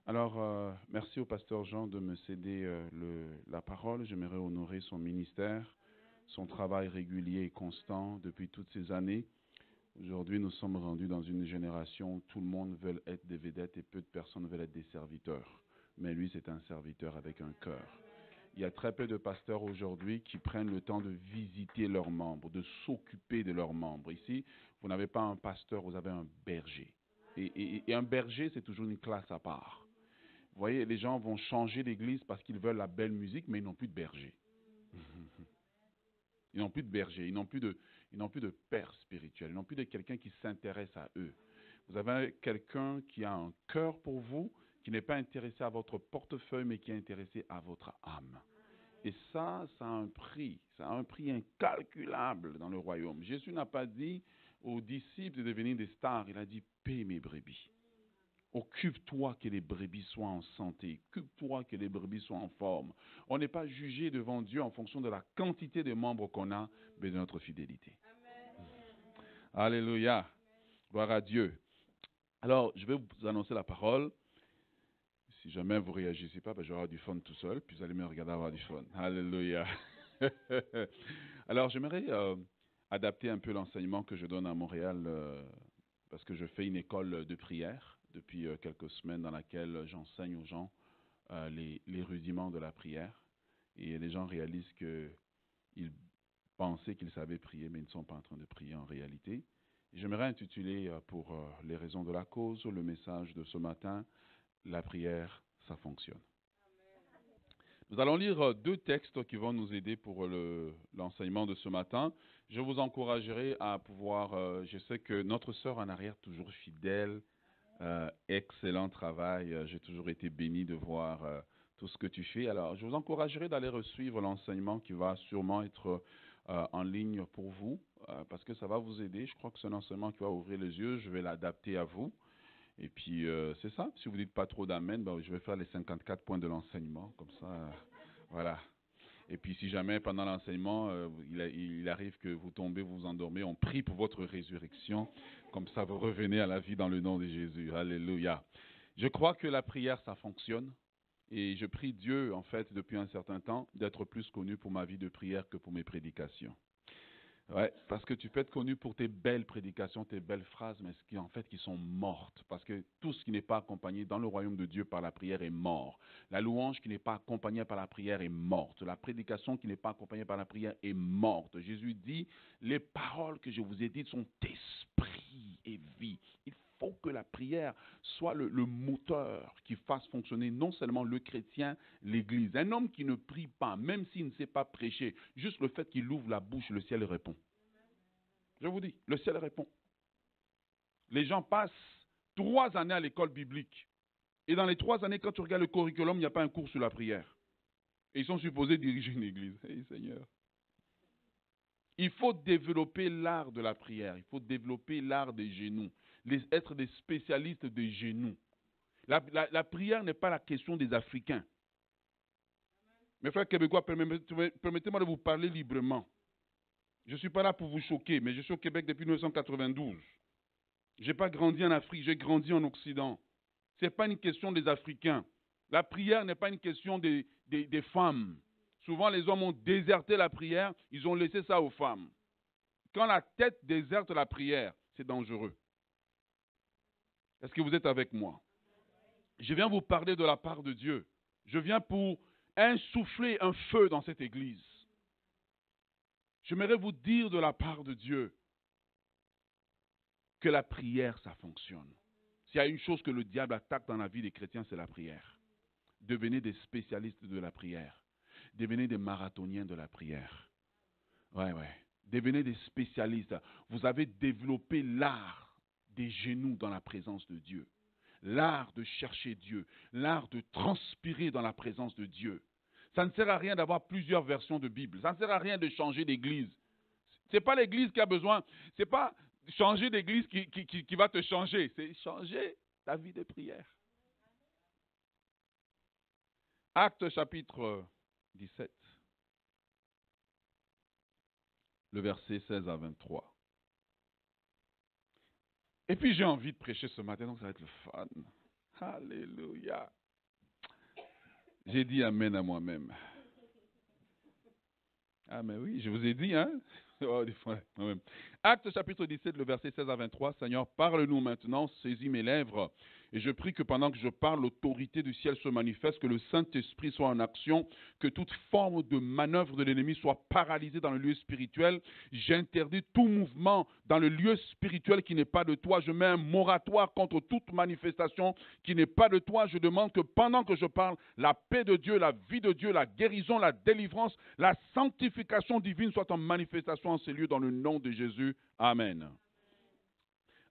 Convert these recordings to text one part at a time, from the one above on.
Alors, merci au pasteur Jean de me céder la parole. J'aimerais honorer son ministère, son travail régulier et constant depuis toutes ces années. Aujourd'hui, nous sommes rendus dans une génération où tout le monde veut être des vedettes et peu de personnes veulent être des serviteurs. Mais lui, c'est un serviteur avec un cœur. Il y a très peu de pasteurs aujourd'hui qui prennent le temps de visiter leurs membres, de s'occuper de leurs membres. Ici, vous n'avez pas un pasteur, vous avez un berger. Et un berger, c'est toujours une classe à part. Vous voyez, les gens vont changer d'église parce qu'ils veulent la belle musique, mais ils n'ont plus de berger. Ils n'ont plus de berger, ils n'ont plus de père spirituel, ils n'ont plus de quelqu'un qui s'intéresse à eux. Vous avez quelqu'un qui a un cœur pour vous, qui n'est pas intéressé à votre portefeuille, mais qui est intéressé à votre âme. Et ça a un prix incalculable dans le royaume. Jésus n'a pas dit aux disciples de devenir des stars, il a dit, paie mes brebis. Occupe-toi que les brebis soient en santé. Occupe-toi que les brebis soient en forme. On n'est pas jugé devant Dieu en fonction de la quantité de membres qu'on a, mais de notre fidélité. Alléluia. Gloire à Dieu. Alors, je vais vous annoncer la parole. Si jamais vous ne réagissez pas, ben, j'aurai du fun tout seul, puis vous allez me regarder avoir du fun. Alléluia. Alors, j'aimerais adapter un peu l'enseignement que je donne à Montréal, parce que je fais une école de prière depuis quelques semaines dans laquelle j'enseigne aux gens les rudiments de la prière. Et les gens réalisent qu'ils pensaient qu'ils savaient prier, mais ils ne sont pas en train de prier en réalité. J'aimerais intituler pour les raisons de la cause le message de ce matin, la prière, ça fonctionne. Nous allons lire deux textes qui vont nous aider pour l'enseignement de ce matin. Je vous encouragerai à pouvoir, je sais que notre sœur en arrière, toujours fidèle, excellent travail. J'ai toujours été béni de voir tout ce que tu fais. Alors, je vous encouragerai d'aller suivre l'enseignement qui va sûrement être en ligne pour vous, parce que ça va vous aider. Je crois que c'est un enseignement qui va ouvrir les yeux. Je vais l'adapter à vous. Et puis, c'est ça. Si vous ne dites pas trop d'amen, ben, je vais faire les 54 points de l'enseignement. Comme ça, voilà. Et puis, si jamais, pendant l'enseignement, il arrive que vous tombez, vous vous endormez, on prie pour votre résurrection. Comme ça, vous revenez à la vie dans le nom de Jésus. Alléluia. Je crois que la prière, ça fonctionne. Et je prie Dieu, en fait, depuis un certain temps, d'être plus connu pour ma vie de prière que pour mes prédications. Ouais, parce que tu peux être connu pour tes belles prédications, tes belles phrases, mais en fait qui sont mortes. Parce que tout ce qui n'est pas accompagné dans le royaume de Dieu par la prière est mort. La louange qui n'est pas accompagnée par la prière est morte. La prédication qui n'est pas accompagnée par la prière est morte. Jésus dit, les paroles que je vous ai dites sont esprit et vie. Il faut que la prière soit le moteur qui fasse fonctionner non seulement le chrétien, l'Église. Un homme qui ne prie pas, même s'il ne sait pas prêcher, juste le fait qu'il ouvre la bouche, le ciel répond. Je vous dis, le ciel répond. Les gens passent 3 années à l'école biblique. Et dans les 3 années, quand tu regardes le curriculum, il n'y a pas un cours sur la prière. Et ils sont supposés diriger une église. Hey, Seigneur. Il faut développer l'art de la prière. Il faut développer l'art des genoux. Être des spécialistes des genoux. La prière n'est pas la question des Africains. Mes frères québécois, permettez-moi de vous parler librement. Je ne suis pas là pour vous choquer, mais je suis au Québec depuis 1992. Je n'ai pas grandi en Afrique, j'ai grandi en Occident. Ce n'est pas une question des Africains. La prière n'est pas une question des femmes. Souvent, les hommes ont déserté la prière, ils ont laissé ça aux femmes. Quand la tête déserte la prière, c'est dangereux. Est-ce que vous êtes avec moi? Je viens vous parler de la part de Dieu. Je viens pour insuffler un feu dans cette église. J'aimerais vous dire de la part de Dieu que la prière, ça fonctionne. S'il y a une chose que le diable attaque dans la vie des chrétiens, c'est la prière. Devenez des spécialistes de la prière. Devenez des marathoniens de la prière. Ouais. Devenez des spécialistes. Vous avez développé l'art des genoux dans la présence de Dieu. L'art de chercher Dieu. L'art de transpirer dans la présence de Dieu. Ça ne sert à rien d'avoir plusieurs versions de Bible. Ça ne sert à rien de changer d'église. Ce n'est pas l'église qui a besoin. Ce n'est pas changer d'église qui va te changer. C'est changer ta vie de prière. Actes chapitre 17. Le verset 16 à 23. Et puis j'ai envie de prêcher ce matin, donc ça va être le fun. Alléluia. J'ai dit Amen à moi-même. Ah, mais oui, je vous ai dit, hein? Oh, des fois, moi-même. Actes chapitre 17, le verset 16 à 23. Seigneur, parle-nous maintenant, saisis mes lèvres. Et je prie que pendant que je parle, l'autorité du ciel se manifeste, que le Saint-Esprit soit en action, que toute forme de manœuvre de l'ennemi soit paralysée dans le lieu spirituel. J'interdis tout mouvement dans le lieu spirituel qui n'est pas de toi. Je mets un moratoire contre toute manifestation qui n'est pas de toi. Je demande que pendant que je parle, la paix de Dieu, la vie de Dieu, la guérison, la délivrance, la sanctification divine soit en manifestation en ces lieux dans le nom de Jésus. Amen.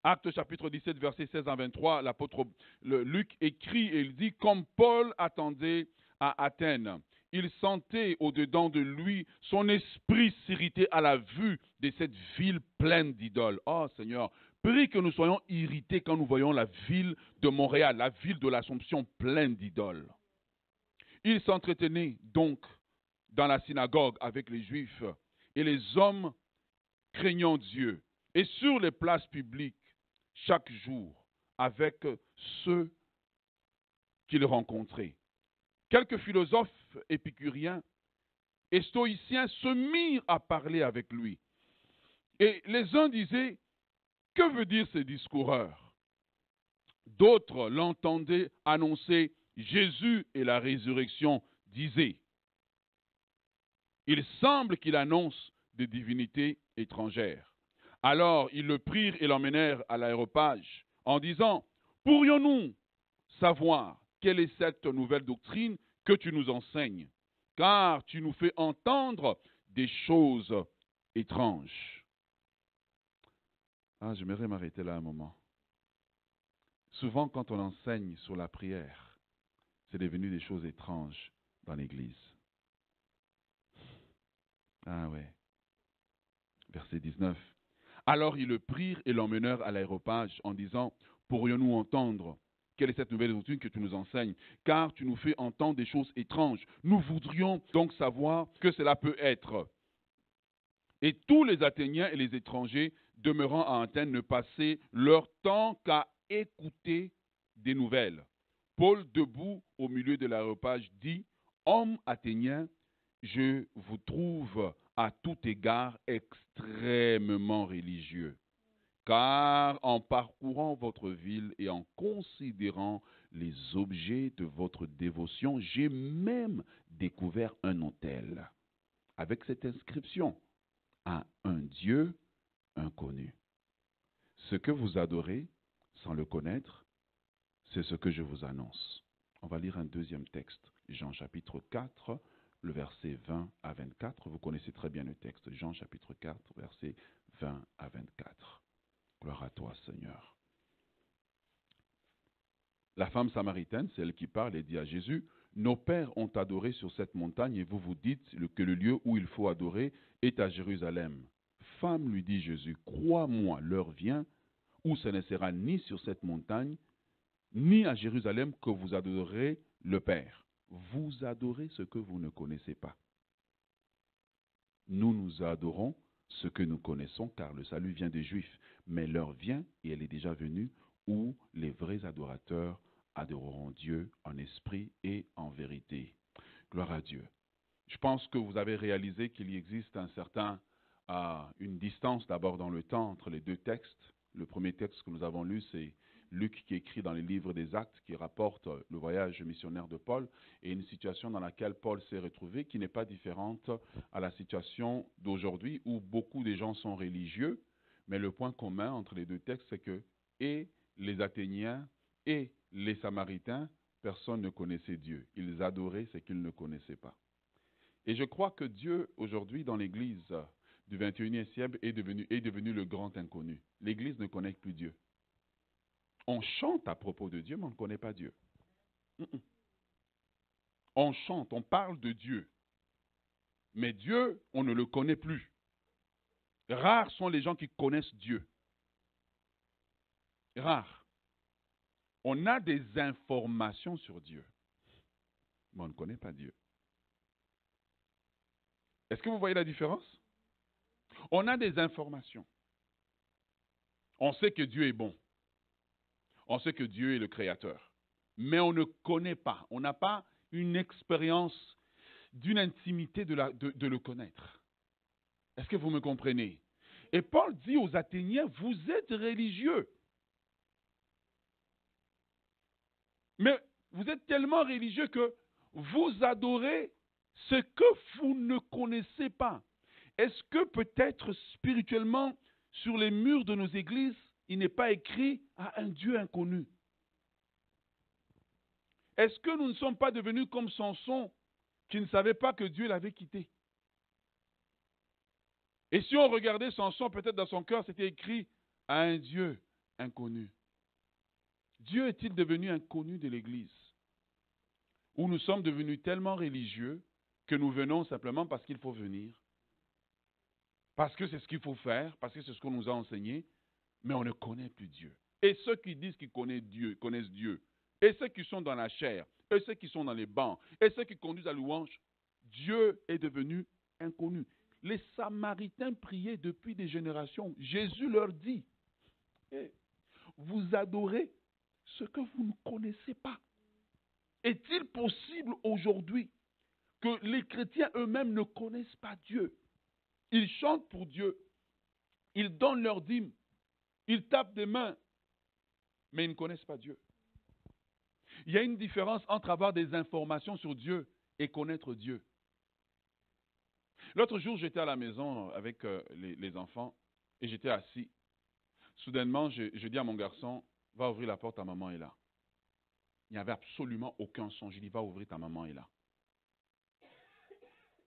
Actes chapitre 17, verset 16 à 23, l'apôtre Luc écrit et il dit « Comme Paul attendait à Athènes, il sentait au-dedans de lui, son esprit s'irritait à la vue de cette ville pleine d'idoles. » Oh Seigneur, prie que nous soyons irrités quand nous voyons la ville de Montréal, la ville de l'Assomption pleine d'idoles. Il s'entretenait donc dans la synagogue avec les Juifs et les hommes craignant Dieu, et sur les places publiques, chaque jour, avec ceux qu'il rencontrait. Quelques philosophes épicuriens et stoïciens se mirent à parler avec lui. Et les uns disaient, « Que veut dire ce discoureur ?» D'autres l'entendaient annoncer « Jésus et la résurrection » disaient. Il semble qu'il annonce des divinités étrangères. Alors ils le prirent et l'emmenèrent à l'aréopage en disant, « Pourrions-nous savoir quelle est cette nouvelle doctrine que tu nous enseignes, car tu nous fais entendre des choses étranges. » Ah, j'aimerais m'arrêter là un moment. Souvent, quand on enseigne sur la prière, c'est devenu des choses étranges dans l'Église. Ah ouais. Verset 19. Alors ils le prirent et l'emmenèrent à l'aréopage en disant, « Pourrions-nous entendre quelle est cette nouvelle doctrine que tu nous enseignes, car tu nous fais entendre des choses étranges. Nous voudrions donc savoir ce que cela peut être. » Et tous les Athéniens et les étrangers demeurant à Athènes ne passaient leur temps qu'à écouter des nouvelles. Paul, debout au milieu de l'aréopage, dit, « Hommes athéniens, je vous trouve à tout égard extrêmement religieux. Car en parcourant votre ville et en considérant les objets de votre dévotion, j'ai même découvert un autel avec cette inscription à un Dieu inconnu. Ce que vous adorez sans le connaître, c'est ce que je vous annonce. » On va lire un deuxième texte, Jean chapitre 4, le verset 20 à 24. Vous connaissez très bien le texte, Jean chapitre 4, verset 20 à 24. Gloire à toi, Seigneur. La femme samaritaine, celle qui parle, et dit à Jésus, « Nos pères ont adoré sur cette montagne et vous vous dites que le lieu où il faut adorer est à Jérusalem. » Femme, lui dit Jésus, « Crois-moi, l'heure vient où ce ne sera ni sur cette montagne, ni à Jérusalem que vous adorerez le Père. Vous adorez ce que vous ne connaissez pas. Nous adorons ce que nous connaissons, car le salut vient des Juifs. Mais l'heure vient, et elle est déjà venue, où les vrais adorateurs adoreront Dieu en esprit et en vérité. » Gloire à Dieu. Je pense que vous avez réalisé qu'il y existe une distance d'abord dans le temps entre les deux textes. Le premier texte que nous avons lu, c'est Luc qui écrit dans les livres des Actes, qui rapporte le voyage missionnaire de Paul et une situation dans laquelle Paul s'est retrouvé qui n'est pas différente à la situation d'aujourd'hui où beaucoup de gens sont religieux, mais le point commun entre les deux textes, c'est que et les Athéniens et les Samaritains, personne ne connaissait Dieu. Ils adoraient ce qu'ils ne connaissaient pas. Et je crois que Dieu, aujourd'hui, dans l'Église du 21e siècle, est devenu le grand inconnu. L'Église ne connaît plus Dieu. On chante à propos de Dieu, mais on ne connaît pas Dieu. On chante, on parle de Dieu. Mais Dieu, on ne le connaît plus. Rares sont les gens qui connaissent Dieu. Rares. On a des informations sur Dieu, mais on ne connaît pas Dieu. Est-ce que vous voyez la différence? On a des informations. On sait que Dieu est bon. On sait que Dieu est le Créateur. mais on ne connaît pas. On n'a pas une expérience d'une intimité de le connaître. Est-ce que vous me comprenez? Et Paul dit aux Athéniens, vous êtes religieux. Mais vous êtes tellement religieux que vous adorez ce que vous ne connaissez pas. Est-ce que peut-être spirituellement, sur les murs de nos églises, il n'est pas écrit à un Dieu inconnu? Est-ce que nous ne sommes pas devenus comme Samson, qui ne savait pas que Dieu l'avait quitté? Et si on regardait Samson, peut-être dans son cœur, c'était écrit à un Dieu inconnu. Dieu est-il devenu inconnu de l'Église? Ou nous sommes devenus tellement religieux que nous venons simplement parce qu'il faut venir, parce que c'est ce qu'il faut faire, parce que c'est ce qu'on nous a enseigné, mais on ne connaît plus Dieu. Et ceux qui disent qu'ils connaissent Dieu, et ceux qui sont dans la chair, et ceux qui sont dans les bancs, et ceux qui conduisent la louange, Dieu est devenu inconnu. Les Samaritains priaient depuis des générations. Jésus leur dit, vous adorez ce que vous ne connaissez pas. Est-il possible aujourd'hui que les chrétiens eux-mêmes ne connaissent pas Dieu? Ils chantent pour Dieu, ils donnent leur dîme, ils tapent des mains, mais ils ne connaissent pas Dieu. Il y a une différence entre avoir des informations sur Dieu et connaître Dieu. L'autre jour, j'étais à la maison avec les enfants et j'étais assis. Soudainement, je dis à mon garçon, va ouvrir la porte, ta maman est là. Il n'y avait absolument aucun son. Je dis, va ouvrir, ta maman est là.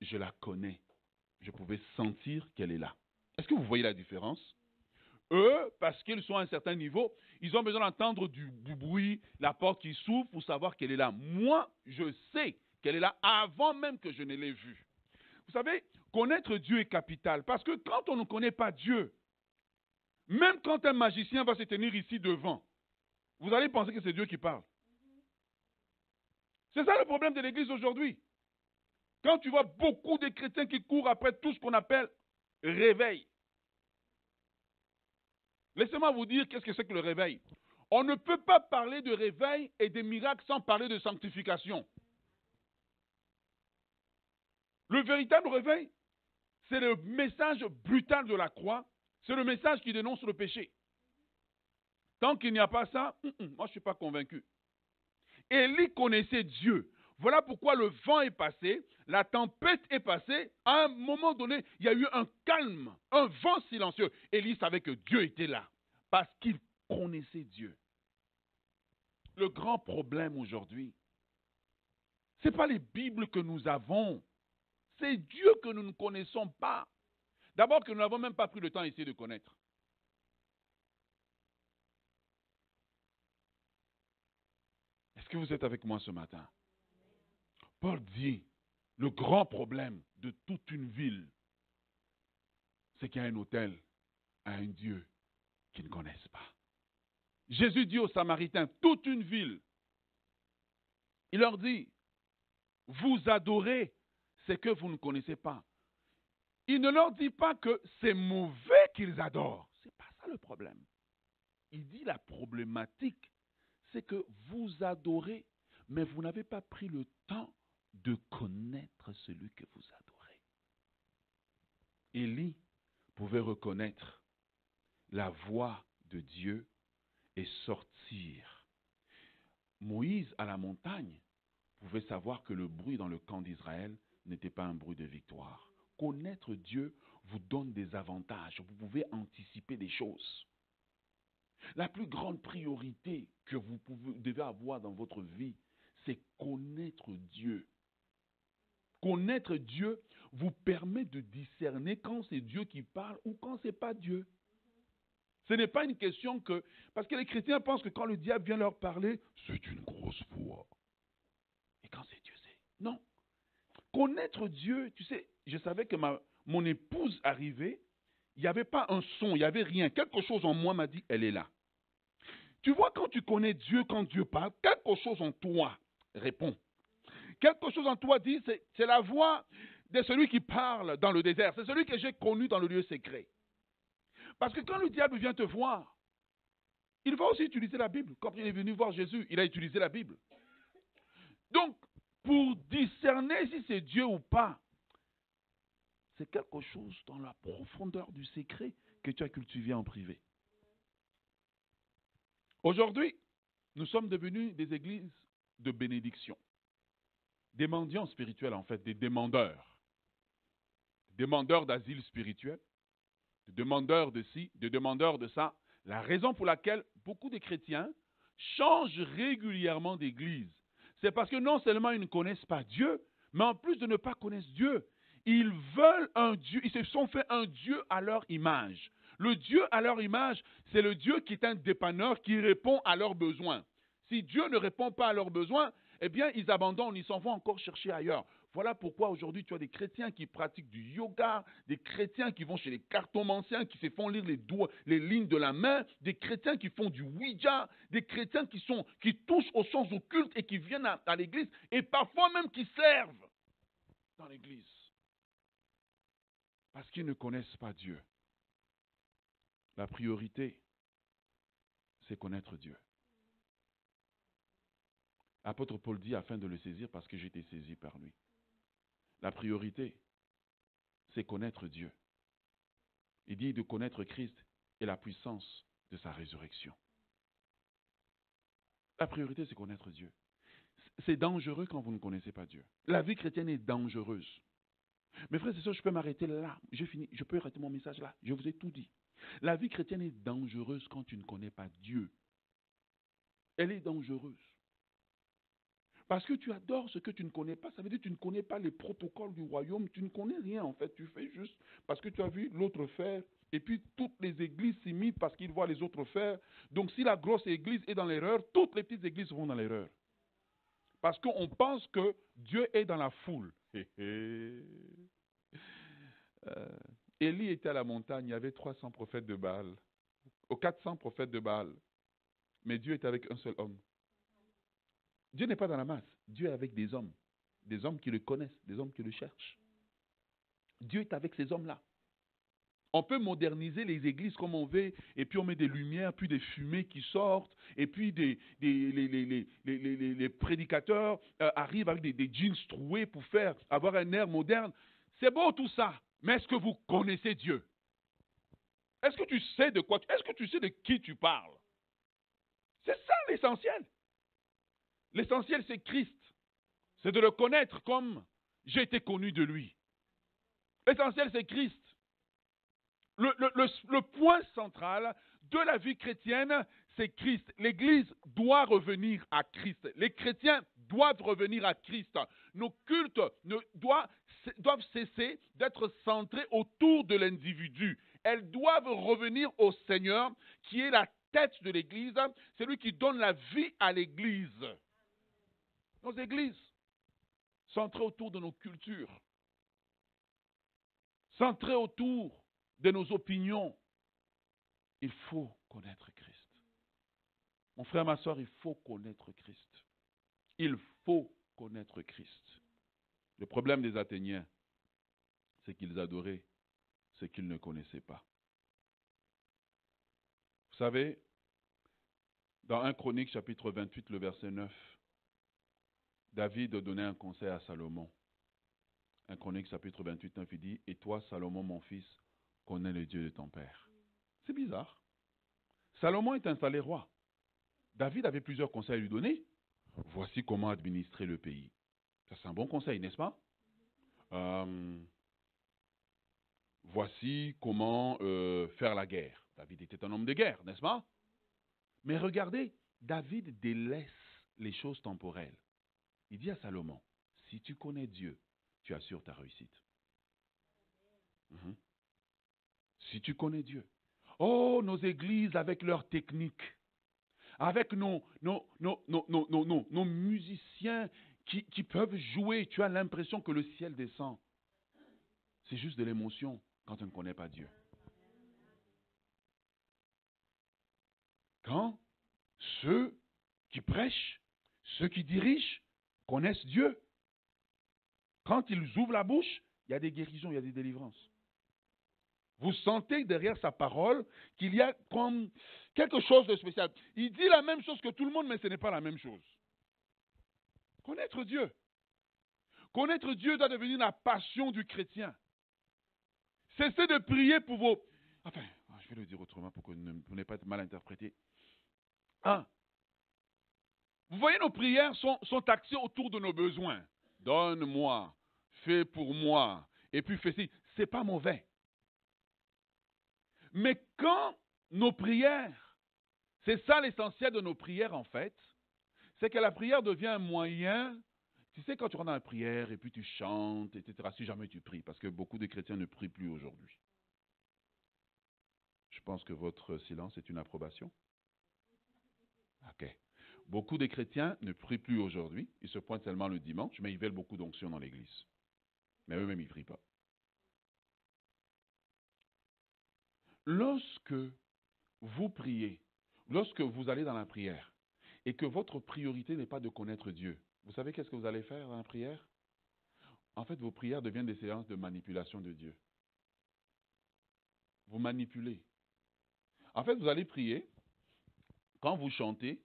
Je la connais. Je pouvais sentir qu'elle est là. Est-ce que vous voyez la différence? Eux, parce qu'ils sont à un certain niveau, ils ont besoin d'entendre du bruit, la porte qui s'ouvre pour savoir qu'elle est là. Moi, je sais qu'elle est là avant même que je ne l'ai vue. Vous savez, connaître Dieu est capital. Parce que quand on ne connaît pas Dieu, même quand un magicien va se tenir ici devant, vous allez penser que c'est Dieu qui parle. C'est ça le problème de l'Église aujourd'hui. Quand tu vois beaucoup de chrétiens qui courent après tout ce qu'on appelle réveil. Laissez-moi vous dire qu'est-ce que c'est que le réveil. On ne peut pas parler de réveil et des miracles sans parler de sanctification. Le véritable réveil, c'est le message brutal de la croix, c'est le message qui dénonce le péché. Tant qu'il n'y a pas ça, moi je ne suis pas convaincu. Élie connaissait Dieu. Voilà pourquoi le vent est passé, la tempête est passée. À un moment donné, il y a eu un calme, un vent silencieux. Élie savait que Dieu était là, parce qu'il connaissait Dieu. Le grand problème aujourd'hui, ce n'est pas les Bibles que nous avons, c'est Dieu que nous ne connaissons pas. D'abord que nous n'avons même pas pris le temps d'essayer de connaître. Est-ce que vous êtes avec moi ce matin? Paul dit, le grand problème de toute une ville, c'est qu'il y a un autel à un Dieu qu'ils ne connaissent pas. Jésus dit aux Samaritains, toute une ville, il leur dit, vous adorez ce que vous ne connaissez pas. Il ne leur dit pas que c'est mauvais qu'ils adorent. Ce n'est pas ça le problème. Il dit la problématique, c'est que vous adorez, mais vous n'avez pas pris le temps de connaître celui que vous adorez. Élie pouvait reconnaître la voix de Dieu et sortir. Moïse, à la montagne, pouvait savoir que le bruit dans le camp d'Israël n'était pas un bruit de victoire. Connaître Dieu vous donne des avantages. Vous pouvez anticiper des choses. La plus grande priorité que vous devez avoir dans votre vie, c'est connaître Dieu. Connaître Dieu vous permet de discerner quand c'est Dieu qui parle ou quand ce n'est pas Dieu. Ce n'est pas une question que... Parce que les chrétiens pensent que quand le diable vient leur parler, c'est une grosse voix. Et quand c'est Dieu, c'est... Non. Connaître Dieu, tu sais, je savais que mon épouse arrivait, il n'y avait pas un son, il n'y avait rien. Quelque chose en moi m'a dit, elle est là. Tu vois, quand tu connais Dieu, quand Dieu parle, quelque chose en toi répond. Quelque chose en toi dit, c'est la voix de celui qui parle dans le désert. C'est celui que j'ai connu dans le lieu secret. Parce que quand le diable vient te voir, il va aussi utiliser la Bible. Quand il est venu voir Jésus, il a utilisé la Bible. Donc, pour discerner si c'est Dieu ou pas, c'est quelque chose dans la profondeur du secret que tu as cultivé en privé. Aujourd'hui, nous sommes devenus des églises de bénédiction. Des mendiants spirituels, en fait, des demandeurs. Des demandeurs d'asile spirituel, des demandeurs de ci, des demandeurs de ça. La raison pour laquelle beaucoup de chrétiens changent régulièrement d'église, c'est parce que non seulement ils ne connaissent pas Dieu, mais en plus de ne pas connaître Dieu, ils veulent un Dieu, ils se sont fait un Dieu à leur image. Le Dieu à leur image, c'est le Dieu qui est un dépanneur qui répond à leurs besoins. Si Dieu ne répond pas à leurs besoins, eh bien, ils abandonnent, ils s'en vont encore chercher ailleurs. Voilà pourquoi aujourd'hui, tu as des chrétiens qui pratiquent du yoga, des chrétiens qui vont chez les cartomanciens, qui se font lire les lignes de la main, des chrétiens qui font du Ouija, des chrétiens qui touchent aux sens occultes et qui viennent à l'église, et parfois même qui servent dans l'église. Parce qu'ils ne connaissent pas Dieu. La priorité, c'est connaître Dieu. L'apôtre Paul dit afin de le saisir parce que j'ai été saisi par lui. La priorité, c'est connaître Dieu. Il dit de connaître Christ et la puissance de sa résurrection. La priorité, c'est connaître Dieu. C'est dangereux quand vous ne connaissez pas Dieu. La vie chrétienne est dangereuse. Mes frères et sœurs, je peux m'arrêter là. J'ai fini. Je peux arrêter mon message là. Je vous ai tout dit. La vie chrétienne est dangereuse quand tu ne connais pas Dieu. Elle est dangereuse. Parce que tu adores ce que tu ne connais pas. Ça veut dire que tu ne connais pas les protocoles du royaume. Tu ne connais rien en fait. Tu fais juste parce que tu as vu l'autre faire. Et puis toutes les églises s'imitent parce qu'ils voient les autres faire. Donc si la grosse église est dans l'erreur, toutes les petites églises vont dans l'erreur. Parce qu'on pense que Dieu est dans la foule. Élie était à la montagne, il y avait 300 prophètes de Baal. Aux 400 prophètes de Baal. Mais Dieu est avec un seul homme. Dieu n'est pas dans la masse. Dieu est avec des hommes qui le connaissent, des hommes qui le cherchent. Dieu est avec ces hommes-là. On peut moderniser les églises comme on veut, et puis on met des lumières, puis des fumées qui sortent, et puis les prédicateurs arrivent avec des jeans troués pour avoir un air moderne. C'est beau tout ça, mais est-ce que vous connaissez Dieu? Est-ce que tu sais de quoi? Est-ce que tu sais de qui tu parles? C'est ça l'essentiel. L'essentiel, c'est Christ. C'est de le connaître comme j'ai été connu de lui. L'essentiel, c'est Christ. Le point central de la vie chrétienne, c'est Christ. L'Église doit revenir à Christ. Les chrétiens doivent revenir à Christ. Nos cultes doivent cesser d'être centrés autour de l'individu. Elles doivent revenir au Seigneur, qui est la tête de l'Église. C'est lui qui donne la vie à l'Église. Nos églises, centrées autour de nos cultures, centrées autour de nos opinions, il faut connaître Christ. Mon frère, ma soeur, il faut connaître Christ. Il faut connaître Christ. Le problème des Athéniens, c'est qu'ils adoraient ce qu'ils ne connaissaient pas. Vous savez, dans 1 Chronique, chapitre 28, le verset 9, David donnait un conseil à Salomon. 1 Chronique, chapitre 28, 9, il dit « Et toi, Salomon, mon fils, connais le Dieu de ton père. » C'est bizarre. Salomon est installé roi. David avait plusieurs conseils à lui donner. Voici comment administrer le pays. Ça, c'est un bon conseil, n'est-ce pas? Voici comment faire la guerre. David était un homme de guerre, n'est-ce pas? Mais regardez, David délaisse les choses temporelles. Il dit à Salomon, si tu connais Dieu, tu assures ta réussite. Si tu connais Dieu. Oh, nos églises avec leurs techniques, avec nos musiciens qui peuvent jouer, tu as l'impression que le ciel descend. C'est juste de l'émotion quand on ne connaît pas Dieu. Quand ceux qui prêchent, ceux qui dirigent, connaissent Dieu, quand ils ouvrent la bouche, il y a des guérisons, il y a des délivrances. Vous sentez derrière sa parole qu'il y a comme quelque chose de spécial. Il dit la même chose que tout le monde, mais ce n'est pas la même chose. Connaître Dieu. Connaître Dieu doit devenir la passion du chrétien. Cessez de prier pour vos... Enfin, je vais le dire autrement pour que vous n'ayez pas été mal interprété. Vous voyez, nos prières sont axées autour de nos besoins. Donne-moi, fais pour moi, et puis fais ci. Ce n'est pas mauvais. Mais quand nos prières, c'est ça l'essentiel de nos prières en fait, c'est que la prière devient un moyen. Tu sais, quand tu rentres dans la prière et puis tu chantes, etc., si jamais tu pries, parce que beaucoup de chrétiens ne prient plus aujourd'hui. Je pense que votre silence est une approbation. Ok. Beaucoup de chrétiens ne prient plus aujourd'hui. Ils se pointent seulement le dimanche, mais ils veulent beaucoup d'onction dans l'église. Mais eux-mêmes, ils ne prient pas. Lorsque vous priez, lorsque vous allez dans la prière, et que votre priorité n'est pas de connaître Dieu, vous savez qu'est-ce que vous allez faire dans la prière? En fait, vos prières deviennent des séances de manipulation de Dieu. Vous manipulez. En fait, vous allez prier. Quand vous chantez,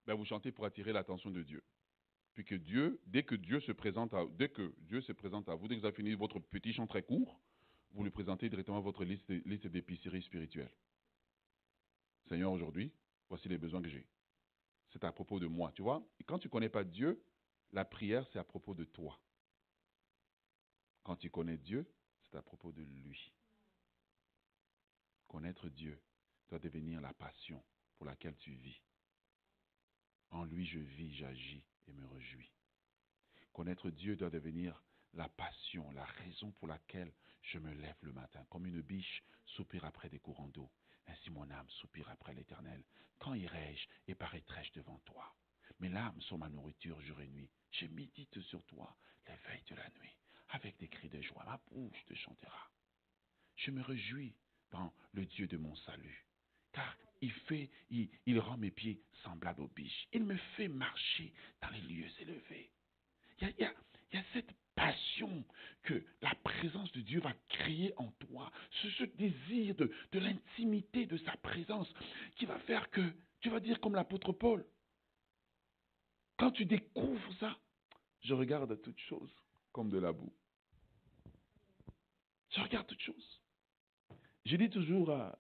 vous chantez pour attirer l'attention de Dieu. Puis que Dieu, dès que Dieu se présente à vous, dès que vous avez fini votre petit chant très court, vous lui présentez directement votre liste d'épicerie spirituelle. Seigneur, aujourd'hui, voici les besoins que j'ai. C'est à propos de moi, tu vois. Et quand tu ne connais pas Dieu, la prière, c'est à propos de toi. Quand tu connais Dieu, c'est à propos de lui. Connaître Dieu doit devenir la passion pour laquelle tu vis. En lui, je vis, j'agis et me réjouis. Connaître Dieu doit devenir la passion, la raison pour laquelle je me lève le matin. Comme une biche soupire après des courants d'eau, ainsi mon âme soupire après l'Éternel. Quand irai-je et paraîtrai-je devant toi? Mes larmes sont ma nourriture jour et nuit. Je médite sur toi les veilles de la nuit. Avec des cris de joie, ma bouche te chantera. Je me réjouis dans le Dieu de mon salut, car il rend mes pieds semblables aux biches. Il me fait marcher dans les lieux élevés. Il y a cette passion que la présence de Dieu va créer en toi, ce désir de l'intimité de sa présence qui va faire que tu vas dire comme l'apôtre Paul. Quand tu découvres ça, je regarde toutes choses comme de la boue. Je regarde toutes choses. Je dis toujours à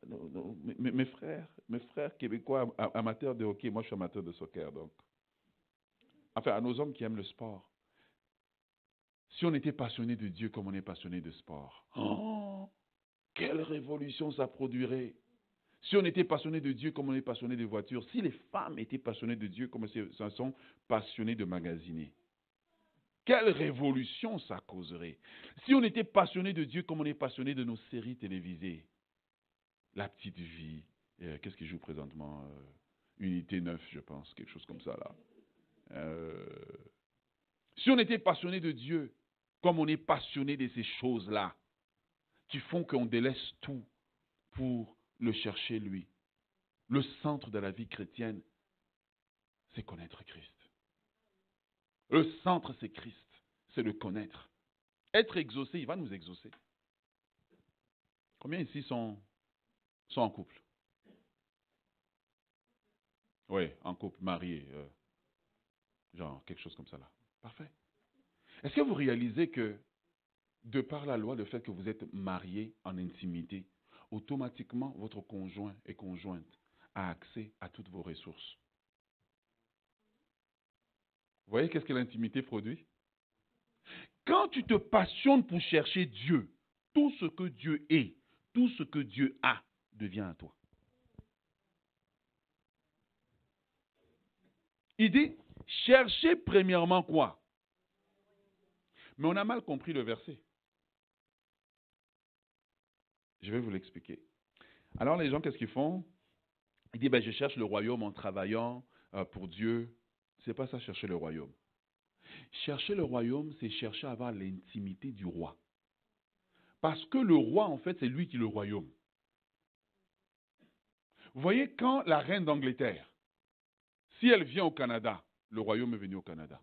mes frères québécois amateurs de hockey, moi je suis amateur de soccer, donc. Enfin, à nos hommes qui aiment le sport. Si on était passionné de Dieu comme on est passionné de sport, quelle révolution ça produirait. Si on était passionné de Dieu comme on est passionné de voitures, si les femmes étaient passionnées de Dieu comme elles sont passionnées de magasiner, quelle révolution ça causerait. Si on était passionné de Dieu comme on est passionné de nos séries télévisées, La Petite Vie, qu'est-ce qu'ils jouent présentement? Unité 9, je pense, quelque chose comme ça là. Si on était passionné de Dieu, comme on est passionné de ces choses-là, qui font qu'on délaisse tout pour le chercher lui. Le centre de la vie chrétienne, c'est connaître Christ. Le centre, c'est Christ, c'est le connaître. Être exaucé, il va nous exaucer. Combien ici sont en couple? Oui, en couple, marié, genre quelque chose comme ça là. Parfait. Est-ce que vous réalisez que, de par la loi, le fait que vous êtes marié en intimité, automatiquement, votre conjoint et conjointe a accès à toutes vos ressources? Vous voyez qu'est-ce que l'intimité produit? Quand tu te passionnes pour chercher Dieu, tout ce que Dieu est, tout ce que Dieu a, devient à toi. Il dit, cherchez premièrement quoi? Mais on a mal compris le verset. Je vais vous l'expliquer. Alors les gens, qu'est-ce qu'ils font? Ils disent, je cherche le royaume en travaillant pour Dieu. Ce n'est pas ça, chercher le royaume. Chercher le royaume, c'est chercher à avoir l'intimité du roi. Parce que le roi, en fait, c'est lui qui est le royaume. Vous voyez, quand la reine d'Angleterre, si elle vient au Canada, le royaume est venu au Canada.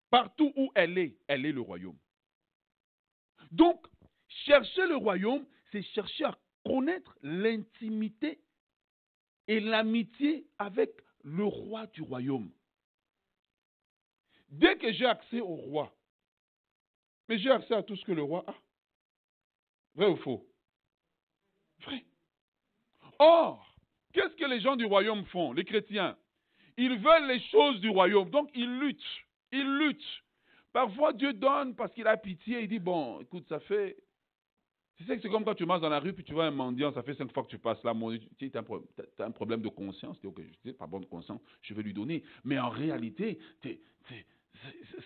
Partout où elle est le royaume. Donc, Chercher le royaume, c'est chercher à connaître l'intimité et l'amitié avec le roi du royaume. Dès que j'ai accès au roi, mais j'ai accès à tout ce que le roi a. Vrai ou faux? Vrai. Or, qu'est-ce que les gens du royaume font, les chrétiens? Ils veulent les choses du royaume, donc ils luttent. Ils luttent. Parfois, Dieu donne parce qu'il a pitié. Il dit, bon, écoute, ça fait... Tu sais que c'est comme quand tu marches dans la rue, puis tu vois un mendiant, ça fait 5 fois que tu passes là. Tu as un problème de conscience. Tu dis, ok, je sais, pas bon de conscience, je vais lui donner. Mais en réalité,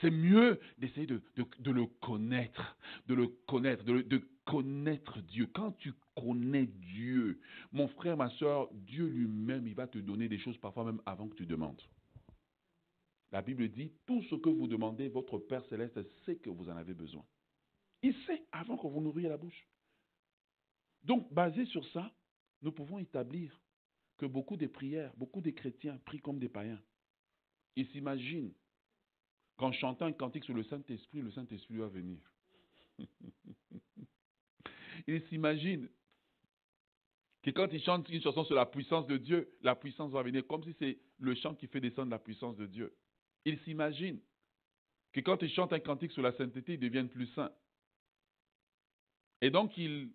c'est mieux d'essayer de le connaître, de connaître Dieu. Quand tu connais Dieu, mon frère, ma soeur, Dieu lui-même, il va te donner des choses parfois même avant que tu demandes. La Bible dit, tout ce que vous demandez, votre Père Céleste sait que vous en avez besoin. Il sait avant que vous n'ouvriez la bouche. Donc, basé sur ça, nous pouvons établir que beaucoup de prières, beaucoup de chrétiens prient comme des païens. Ils s'imaginent qu'en chantant un cantique sur le Saint-Esprit va venir. Ils s'imaginent que quand ils chantent une chanson sur la puissance de Dieu, la puissance va venir, comme si c'est le chant qui fait descendre la puissance de Dieu. Ils s'imaginent que quand ils chantent un cantique sur la sainteté, ils deviennent plus saints. Et donc, il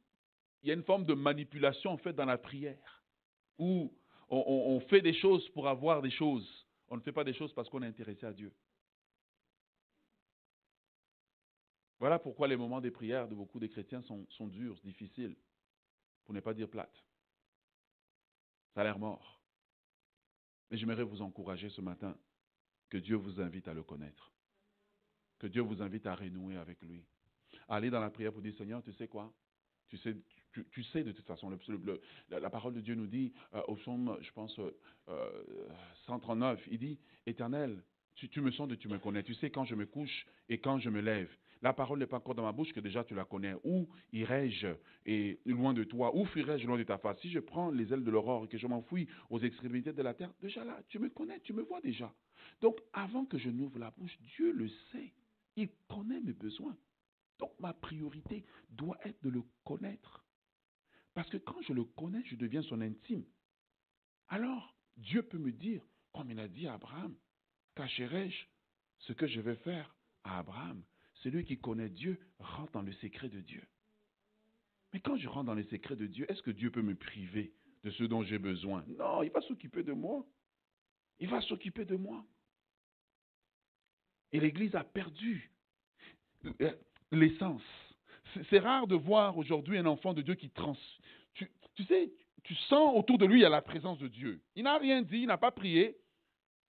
y a une forme de manipulation en fait dans la prière, où on fait des choses pour avoir des choses. On ne fait pas des choses parce qu'on est intéressé à Dieu. Voilà pourquoi les moments des prières de beaucoup de chrétiens sont durs, difficiles, pour ne pas dire plates. Ça a l'air mort. Mais j'aimerais vous encourager ce matin que Dieu vous invite à le connaître. Que Dieu vous invite à renouer avec lui. À aller dans la prière pour dire, Seigneur, tu sais quoi? Tu sais de toute façon, la parole de Dieu nous dit, au psaume, je pense, 139, il dit, Éternel, tu me sondes et tu me connais. Tu sais quand je me couche et quand je me lève. La parole n'est pas encore dans ma bouche que déjà tu la connais. Où irai-je et loin de toi? Où fuirai-je loin de ta face? Si je prends les ailes de l'aurore et que je m'enfuis aux extrémités de la terre, déjà là, tu me connais, tu me vois déjà. Donc, avant que je n'ouvre la bouche, Dieu le sait. Il connaît mes besoins. Donc, ma priorité doit être de le connaître. Parce que quand je le connais, je deviens son intime. Alors, Dieu peut me dire, comme il a dit à Abraham, cacherai-je ce que je vais faire à Abraham? Celui qui connaît Dieu rentre dans le secret de Dieu. Mais quand je rentre dans le secret de Dieu, est-ce que Dieu peut me priver de ce dont j'ai besoin? Non, il va s'occuper de moi. Il va s'occuper de moi. Et l'Église a perdu l'essence. C'est rare de voir aujourd'hui un enfant de Dieu qui Tu sais, tu sens autour de lui, il y a la présence de Dieu. Il n'a rien dit, il n'a pas prié.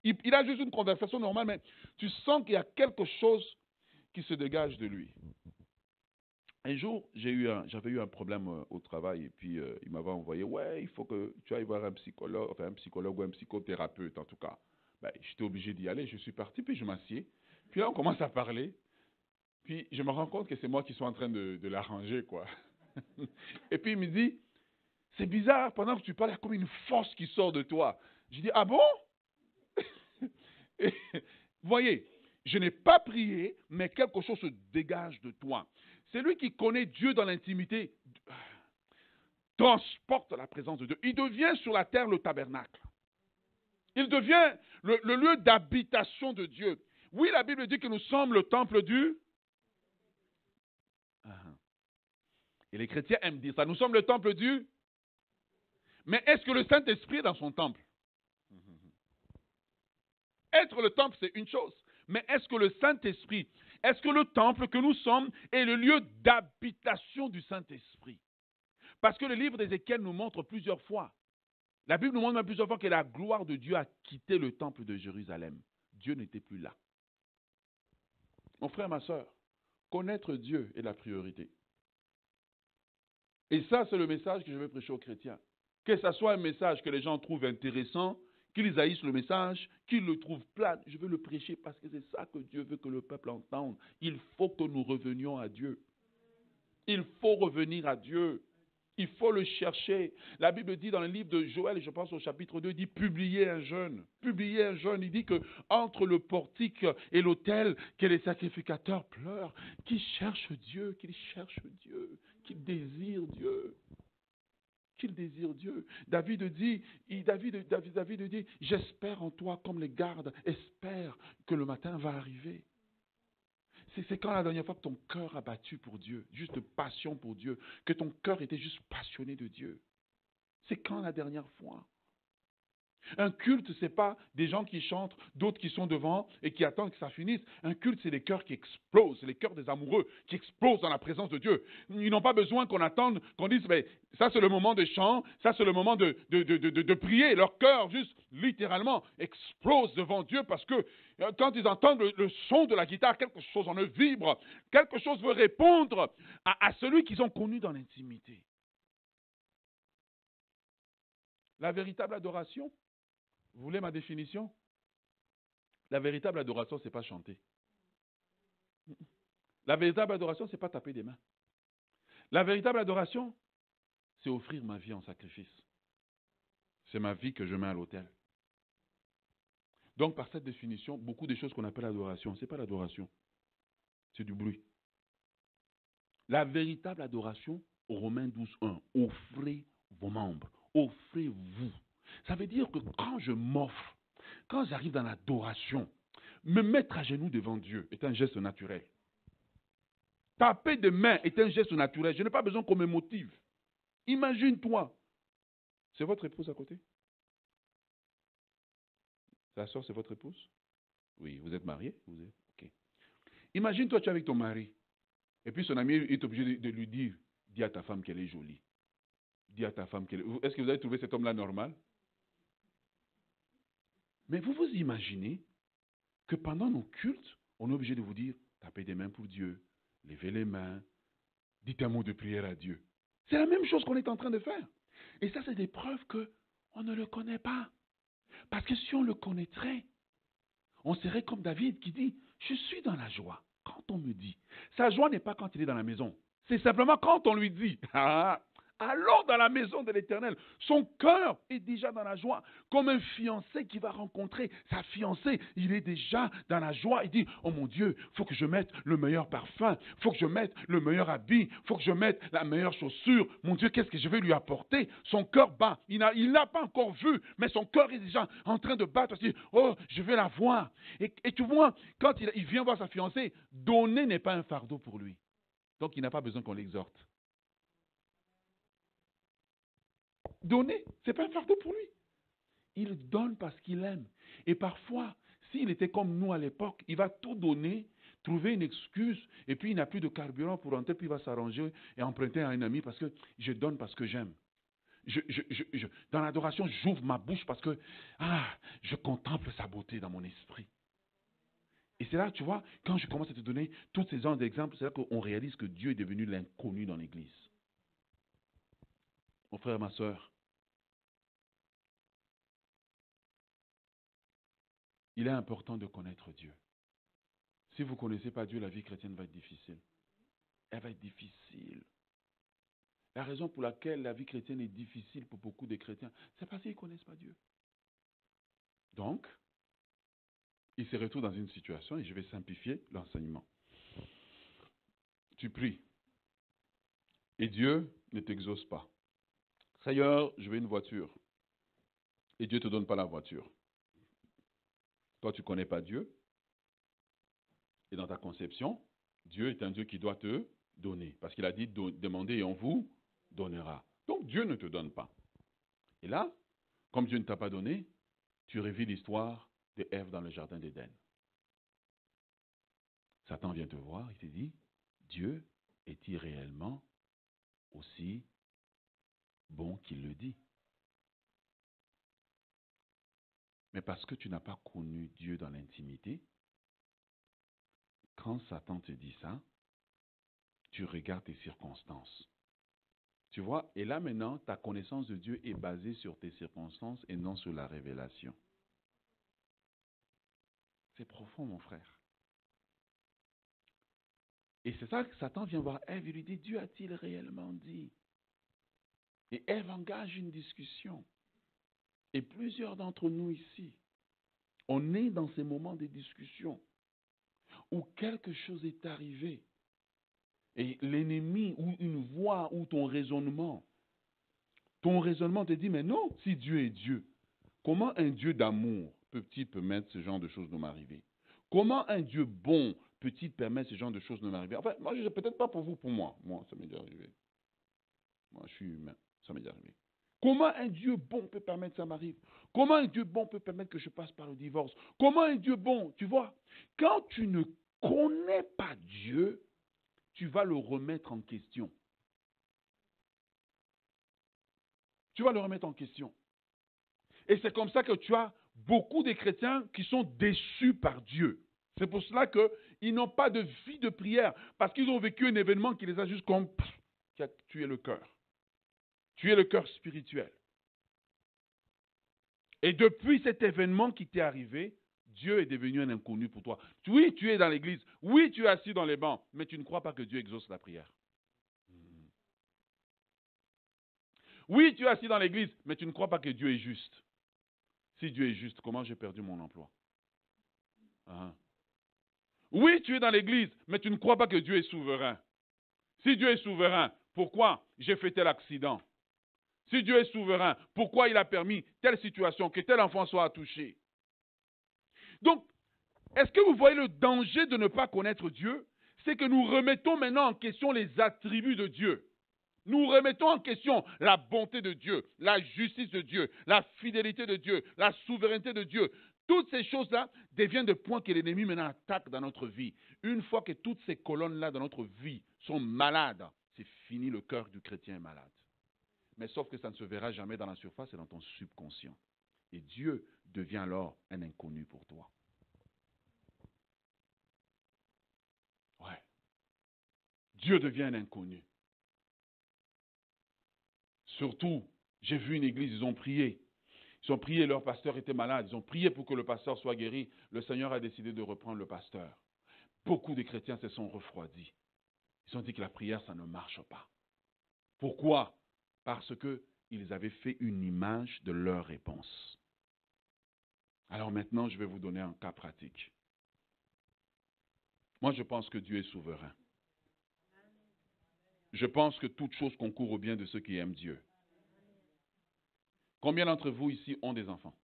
Il a juste une conversation normale, mais tu sens qu'il y a quelque chose qui se dégage de lui. Un jour, j'avais eu un problème au travail et puis il m'avait envoyé, ouais, il faut que tu ailles voir un psychologue ou un psychothérapeute en tout cas. Ben, j'étais obligé d'y aller, je suis parti, puis je m'assieds. Puis là, on commence à parler. Puis je me rends compte que c'est moi qui suis en train de l'arranger, quoi. Et puis il me dit, c'est bizarre, pendant que tu parles, il y a comme une force qui sort de toi. Je dis, ah bon? Et, voyez, je n'ai pas prié, mais quelque chose se dégage de toi. Celui qui connaît Dieu dans l'intimité transporte la présence de Dieu. Il devient sur la terre le tabernacle. Il devient le lieu d'habitation de Dieu. Oui, la Bible dit que nous sommes le temple du... Et les chrétiens aiment dire ça. Nous sommes le temple du... Mais est-ce que le Saint-Esprit est dans son temple? Être le temple, c'est une chose. Mais est-ce que le Saint-Esprit, est-ce que le temple que nous sommes est le lieu d'habitation du Saint-Esprit? Parce que le livre d'Ézéchiel nous montre plusieurs fois. La Bible nous montre même plusieurs fois que la gloire de Dieu a quitté le temple de Jérusalem. Dieu n'était plus là. Mon frère, ma soeur, connaître Dieu est la priorité. Et ça, c'est le message que je veux prêcher aux chrétiens. Que ce soit un message que les gens trouvent intéressant, qu'ils haïssent le message, qu'ils le trouvent plat, je veux le prêcher parce que c'est ça que Dieu veut que le peuple entende. Il faut que nous revenions à Dieu. Il faut revenir à Dieu. Il faut le chercher. La Bible dit dans le livre de Joël, je pense au chapitre 2, il dit publiez un jeûne. Publiez un jeûne. Il dit que entre le portique et l'autel, que les sacrificateurs pleurent, qu'ils cherchent Dieu, qu'ils cherchent Dieu, qu'il désire Dieu. Qu'il désire Dieu. David dit, j'espère en toi comme les gardes espèrent que le matin va arriver. C'est quand la dernière fois que ton cœur a battu pour Dieu, juste passion pour Dieu, que ton cœur était juste passionné de Dieu. C'est quand la dernière fois? Un culte, ce n'est pas des gens qui chantent, d'autres qui sont devant et qui attendent que ça finisse. Un culte, c'est des cœurs qui explosent, c'est les cœurs des amoureux qui explosent dans la présence de Dieu. Ils n'ont pas besoin qu'on attende, qu'on dise, mais ça c'est le moment de chant, ça c'est le moment de prier. Leur cœur, juste littéralement, explose devant Dieu parce que quand ils entendent le son de la guitare, quelque chose en eux vibre, quelque chose veut répondre à celui qu'ils ont connu dans l'intimité. La véritable adoration, vous voulez ma définition? La véritable adoration, ce n'est pas chanter. La véritable adoration, ce n'est pas taper des mains. La véritable adoration, c'est offrir ma vie en sacrifice. C'est ma vie que je mets à l'autel. Donc, par cette définition, beaucoup de choses qu'on appelle adoration, ce n'est pas l'adoration. C'est du bruit. La véritable adoration, Romains 12:1, offrez vos membres. Offrez-vous. Ça veut dire que quand je m'offre, quand j'arrive dans l'adoration, me mettre à genoux devant Dieu est un geste naturel. Taper des mains est un geste naturel. Je n'ai pas besoin qu'on me motive. Imagine-toi. C'est votre épouse à côté? La soeur, c'est votre épouse? Oui, vous êtes marié? Ok. Imagine-toi, tu es avec ton mari. Et puis son ami est obligé de lui dire, dis à ta femme qu'elle est jolie. Dis à ta femme qu'elle est... Est-ce que vous avez trouvé cet homme-là normal? Mais vous vous imaginez que pendant nos cultes, on est obligé de vous dire, tapez des mains pour Dieu, levez les mains, dites un mot de prière à Dieu. C'est la même chose qu'on est en train de faire. Et ça, c'est des preuves qu'on ne le connaît pas. Parce que si on le connaîtrait, on serait comme David qui dit, je suis dans la joie quand on me dit. Sa joie n'est pas quand il est dans la maison. C'est simplement quand on lui dit. Alors dans la maison de l'Éternel, son cœur est déjà dans la joie, comme un fiancé qui va rencontrer sa fiancée. Il est déjà dans la joie. Il dit, oh mon Dieu, il faut que je mette le meilleur parfum, il faut que je mette le meilleur habit, il faut que je mette la meilleure chaussure. Mon Dieu, qu'est-ce que je vais lui apporter? Son cœur bat. Il n'a pas encore vu, mais son cœur est déjà en train de battre. Il dit, oh, je vais la voir. Et tu vois, quand il vient voir sa fiancée, donner n'est pas un fardeau pour lui. Donc il n'a pas besoin qu'on l'exhorte. Donner, ce n'est pas un fardeau pour lui. Il donne parce qu'il aime. Et parfois, s'il était comme nous à l'époque, il va tout donner, trouver une excuse, et puis il n'a plus de carburant pour rentrer, puis il va s'arranger et emprunter à un ami parce que je donne parce que j'aime. Dans l'adoration, j'ouvre ma bouche parce que je contemple sa beauté dans mon esprit. Et c'est là, tu vois, quand je commence à te donner tous ces genres d'exemples, c'est là qu'on réalise que Dieu est devenu l'inconnu dans l'Église. Mon frère, ma soeur, il est important de connaître Dieu. Si vous ne connaissez pas Dieu, la vie chrétienne va être difficile. Elle va être difficile. La raison pour laquelle la vie chrétienne est difficile pour beaucoup de chrétiens, c'est parce qu'ils ne connaissent pas Dieu. Donc, ils se retrouvent dans une situation, et je vais simplifier l'enseignement. Tu pries, et Dieu ne t'exauce pas. Seigneur, je veux une voiture, et Dieu ne te donne pas la voiture. Toi, tu ne connais pas Dieu, et dans ta conception, Dieu est un Dieu qui doit te donner, parce qu'il a dit, demandez et on vous donnera. Donc, Dieu ne te donne pas. Et là, comme Dieu ne t'a pas donné, tu revis l'histoire de Ève dans le jardin d'Éden. Satan vient te voir, il te dit, Dieu est-il réellement aussi bon qu'il le dit? Mais parce que tu n'as pas connu Dieu dans l'intimité, quand Satan te dit ça, tu regardes tes circonstances. Tu vois, et là maintenant, ta connaissance de Dieu est basée sur tes circonstances et non sur la révélation. C'est profond, mon frère. Et c'est ça que Satan vient voir Ève et lui dit, Dieu a-t-il réellement dit? Et Ève engage une discussion. Et plusieurs d'entre nous ici, on est dans ces moments de discussion où quelque chose est arrivé Et l'ennemi ou une voix ou ton raisonnement te dit, mais non, si Dieu est Dieu, comment un Dieu d'amour peut-il permettre ce genre de choses de m'arriver? Comment un Dieu bon peut-il permettre ce genre de choses de m'arriver? Enfin, moi, je peut-être pas pour vous, pour moi. Moi, ça m'est déjà arrivé. Moi, je suis humain. Ça m'est déjà arrivé. Comment un Dieu bon peut permettre que ça m'arrive? Comment un Dieu bon peut permettre que je passe par le divorce? Comment un Dieu bon, tu vois, quand tu ne connais pas Dieu, tu vas le remettre en question. Tu vas le remettre en question. Et c'est comme ça que tu as beaucoup de chrétiens qui sont déçus par Dieu. C'est pour cela qu'ils n'ont pas de vie de prière, parce qu'ils ont vécu un événement qui les a juste comme qui a tué le cœur. Tué le cœur spirituel. Et depuis cet événement qui t'est arrivé, Dieu est devenu un inconnu pour toi. Oui, tu es dans l'église. Oui, tu es assis dans les bancs, mais tu ne crois pas que Dieu exauce la prière. Oui, tu es assis dans l'église, mais tu ne crois pas que Dieu est juste. Si Dieu est juste, comment j'ai perdu mon emploi? Oui, tu es dans l'église, mais tu ne crois pas que Dieu est souverain. Si Dieu est souverain, pourquoi j'ai fait tel accident? Si Dieu est souverain, pourquoi il a permis telle situation, que tel enfant soit touché? Donc, est-ce que vous voyez le danger de ne pas connaître Dieu? C'est que nous remettons maintenant en question les attributs de Dieu. Nous remettons en question la bonté de Dieu, la justice de Dieu, la fidélité de Dieu, la souveraineté de Dieu. Toutes ces choses-là deviennent des points que l'ennemi maintenant attaque dans notre vie. Une fois que toutes ces colonnes-là dans notre vie sont malades, c'est fini, le cœur du chrétien est malade. Mais sauf que ça ne se verra jamais dans la surface et dans ton subconscient. Et Dieu devient alors un inconnu pour toi. Ouais. Dieu devient un inconnu. Surtout, j'ai vu une église, ils ont prié. Ils ont prié, leur pasteur était malade. Ils ont prié pour que le pasteur soit guéri. Le Seigneur a décidé de reprendre le pasteur. Beaucoup de chrétiens se sont refroidis. Ils ont dit que la prière, ça ne marche pas. Pourquoi? Parce qu'ils avaient fait une image de leur réponse. Alors maintenant, je vais vous donner un cas pratique. Moi, je pense que Dieu est souverain. Je pense que toute chose concourt au bien de ceux qui aiment Dieu. Combien d'entre vous ici ont des enfants?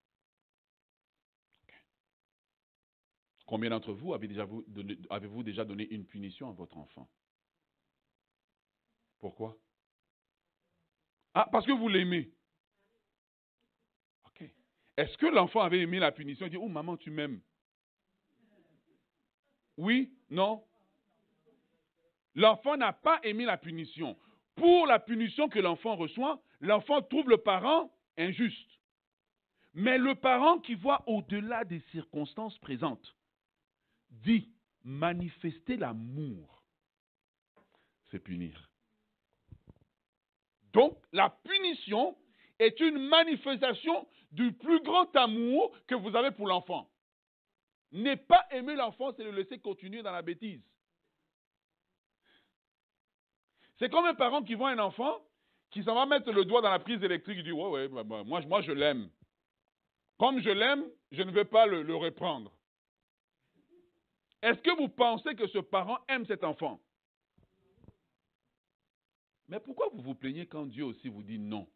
Combien d'entre vous avez-vous déjà donné une punition à votre enfant? Pourquoi? Ah, parce que vous l'aimez. Ok. Est-ce que l'enfant avait aimé la punition? Il dit, oh maman, tu m'aimes. Oui? Non? L'enfant n'a pas aimé la punition. Pour la punition que l'enfant reçoit, l'enfant trouve le parent injuste. Mais le parent qui voit au-delà des circonstances présentes dit, manifester l'amour, c'est punir. Donc, la punition est une manifestation du plus grand amour que vous avez pour l'enfant. Ne pas aimer l'enfant, c'est le laisser continuer dans la bêtise. C'est comme un parent qui voit un enfant qui s'en va mettre le doigt dans la prise électrique. Il dit, ouais, moi je l'aime. Comme je l'aime, je ne vais pas le reprendre. Est-ce que vous pensez que ce parent aime cet enfant? Mais pourquoi vous vous plaignez quand Dieu aussi vous dit non?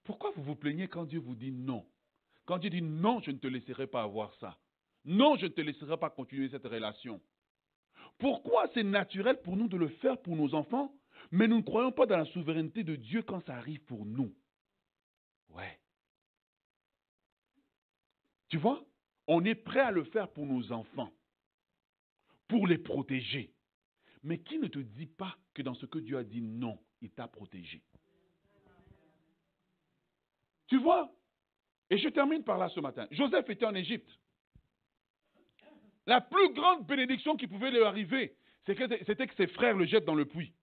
Pourquoi vous vous plaignez quand Dieu vous dit non? Quand Dieu dit non, je ne te laisserai pas avoir ça. Non, je ne te laisserai pas continuer cette relation. Pourquoi c'est naturel pour nous de le faire pour nos enfants, mais nous ne croyons pas dans la souveraineté de Dieu quand ça arrive pour nous? Ouais. Tu vois, on est prêt à le faire pour nos enfants, pour les protéger. Mais qui ne te dit pas que dans ce que Dieu a dit non, il t'a protégé? Tu vois? Et je termine par là ce matin. Joseph était en Égypte. La plus grande bénédiction qui pouvait lui arriver, c'était que ses frères le jettent dans le puits.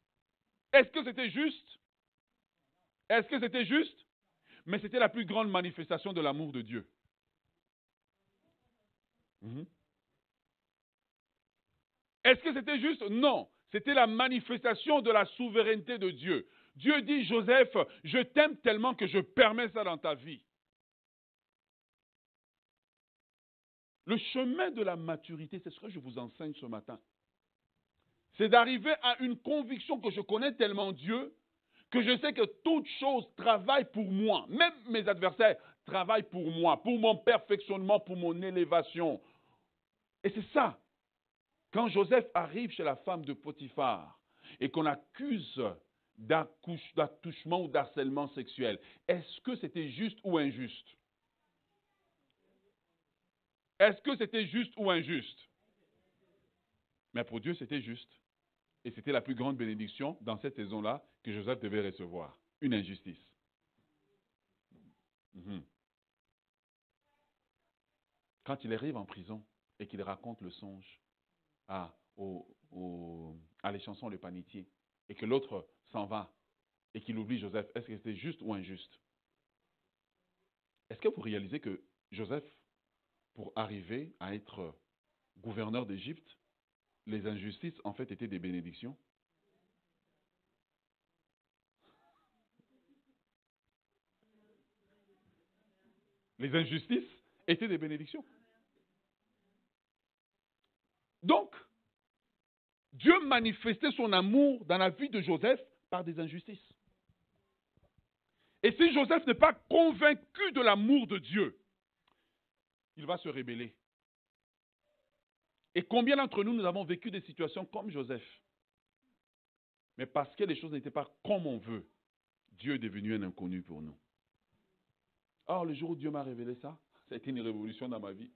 Est-ce que c'était juste? Est-ce que c'était juste? Mais c'était la plus grande manifestation de l'amour de Dieu. Est-ce que c'était juste? Non. C'était la manifestation de la souveraineté de Dieu. Dieu dit, Joseph, je t'aime tellement que je permets ça dans ta vie. Le chemin de la maturité, c'est ce que je vous enseigne ce matin. C'est d'arriver à une conviction que je connais tellement Dieu, que je sais que toute chose travaille pour moi. Même mes adversaires travaillent pour moi, pour mon perfectionnement, pour mon élévation. Et c'est ça. Quand Joseph arrive chez la femme de Potiphar et qu'on accuse d'attouchement ou d'harcèlement sexuel, est-ce que c'était juste ou injuste? Est-ce que c'était juste ou injuste? Mais pour Dieu, c'était juste. Et c'était la plus grande bénédiction dans cette saison-là que Joseph devait recevoir. Une injustice. Quand il arrive en prison et qu'il raconte le songe à les chansons Le Panetier et que l'autre s'en va et qu'il oublie Joseph, est-ce que c'était juste ou injuste? Est-ce que vous réalisez que Joseph, pour arriver à être gouverneur d'Égypte, les injustices en fait étaient des bénédictions? Les injustices étaient des bénédictions. Donc, Dieu manifestait son amour dans la vie de Joseph par des injustices. Et si Joseph n'est pas convaincu de l'amour de Dieu, il va se rébeller. Et combien d'entre nous, nous avons vécu des situations comme Joseph? Mais parce que les choses n'étaient pas comme on veut, Dieu est devenu un inconnu pour nous. Or, le jour où Dieu m'a révélé ça, ça a été une révolution dans ma vie.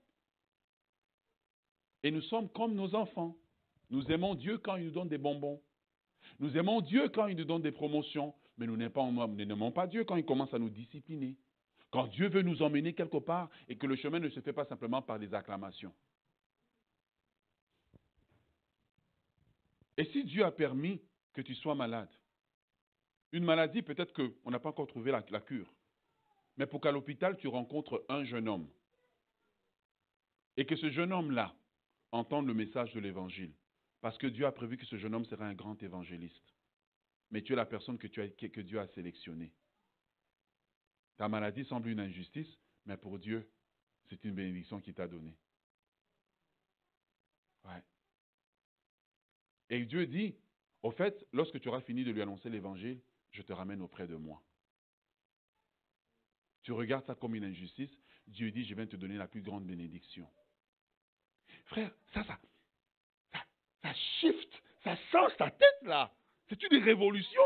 Et nous sommes comme nos enfants. Nous aimons Dieu quand il nous donne des bonbons. Nous aimons Dieu quand il nous donne des promotions. Mais nous n'aimons pas Dieu quand il commence à nous discipliner. Quand Dieu veut nous emmener quelque part et que le chemin ne se fait pas simplement par des acclamations. Et si Dieu a permis que tu sois malade, une maladie, peut-être qu'on n'a pas encore trouvé la cure, mais pour qu'à l'hôpital, tu rencontres un jeune homme et que ce jeune homme-là entende le message de l'Évangile, parce que Dieu a prévu que ce jeune homme sera un grand évangéliste. Mais tu es la personne que Dieu a sélectionnée. Ta maladie semble une injustice, mais pour Dieu, c'est une bénédiction qu'il t'a donnée. Ouais. Et Dieu dit, au fait, lorsque tu auras fini de lui annoncer l'Évangile, je te ramène auprès de moi. Tu regardes ça comme une injustice, Dieu dit, je viens te donner la plus grande bénédiction. Frère, ça shift, ça change ta tête là. C'est une révolution.